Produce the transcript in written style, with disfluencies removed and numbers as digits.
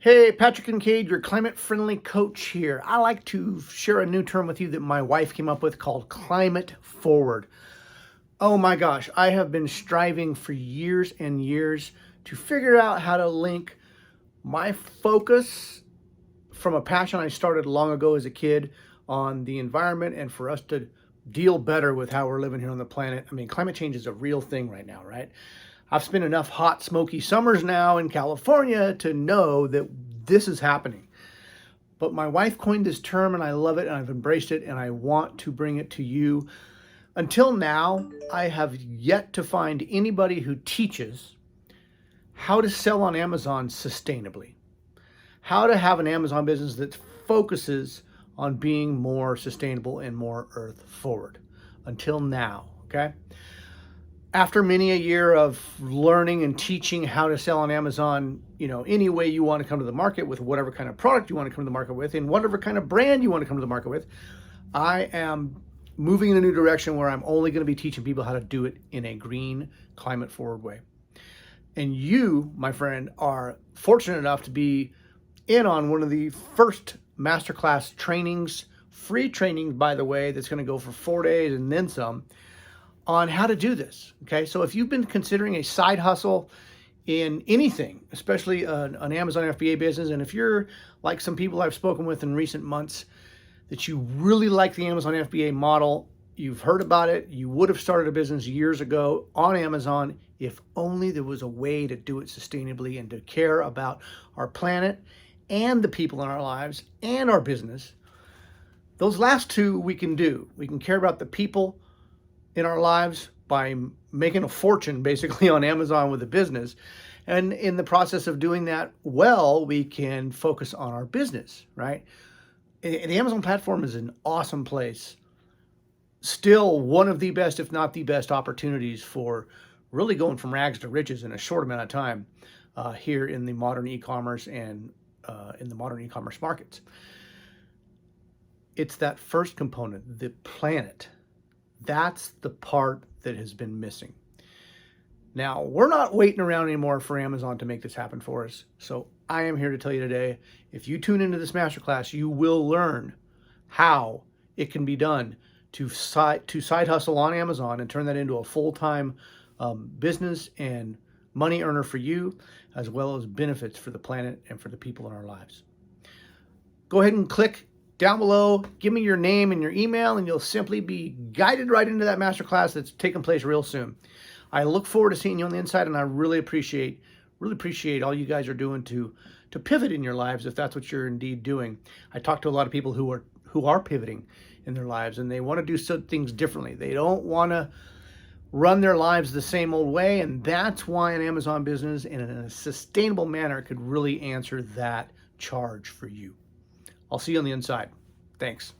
Hey, Patrick Kincaid, your climate-friendly coach here. I like to share a new term with you that my wife came up with called climate forward. Oh my gosh, I have been striving for years and years to figure out how to link my focus from a passion I started long ago as a kid on the environment and for us to deal better with how we're living here on the planet. I mean, climate change is a real thing right now, right? I've spent enough hot, smoky summers now in California to know that this is happening. But my wife coined this term and I love it and I've embraced it and I want to bring it to you. Until now, I have yet to find anybody who teaches how to sell on Amazon sustainably, how to have an Amazon business that focuses on being more sustainable and more earth forward. Until now, okay? After many a year of learning and teaching how to sell on Amazon, any way you want to come to the market with whatever kind of product you want to come to the market with, in whatever kind of brand you want to come to the market with, I am moving in a new direction where I'm only going to be teaching people how to do it in a green, climate forward way. And you, my friend, are fortunate enough to be in on one of the first masterclass trainings, free trainings, by the way, that's going to go for 4 days and then some, on how to do this. Okay, so if you've been considering a side hustle in anything, especially an Amazon FBA business, and if you're like some people I've spoken with in recent months, that you really like the Amazon FBA model, you've heard about it, you would have started a business years ago on Amazon if only there was a way to do it sustainably and to care about our planet and the people in our lives and our business. Those last two we can do. We can care about the people in our lives by making a fortune basically on Amazon with a business. And in the process of doing that well, we can focus on our business, right? The Amazon platform is an awesome place. Still one of the best, if not the best, opportunities for really going from rags to riches in a short amount of time here in the modern e-commerce and in the modern e-commerce markets. It's that first component, the planet. That's the part that has been missing. Now, we're not waiting around anymore for Amazon to make this happen for us. So I am here to tell you today, if you tune into this masterclass, you will learn how it can be done to side hustle on Amazon and turn that into a full-time business and money earner for you, as well as benefits for the planet and for the people in our lives. Go ahead and click down below, give me your name and your email, and you'll simply be guided right into that masterclass that's taking place real soon. I look forward to seeing you on the inside, and I really appreciate all you guys are doing to pivot in your lives, if that's what you're indeed doing. I talk to a lot of people who are pivoting in their lives, and they want to do some things differently. They don't want to run their lives the same old way, and that's why an Amazon business in a sustainable manner could really answer that charge for you. I'll see you on the inside. Thanks.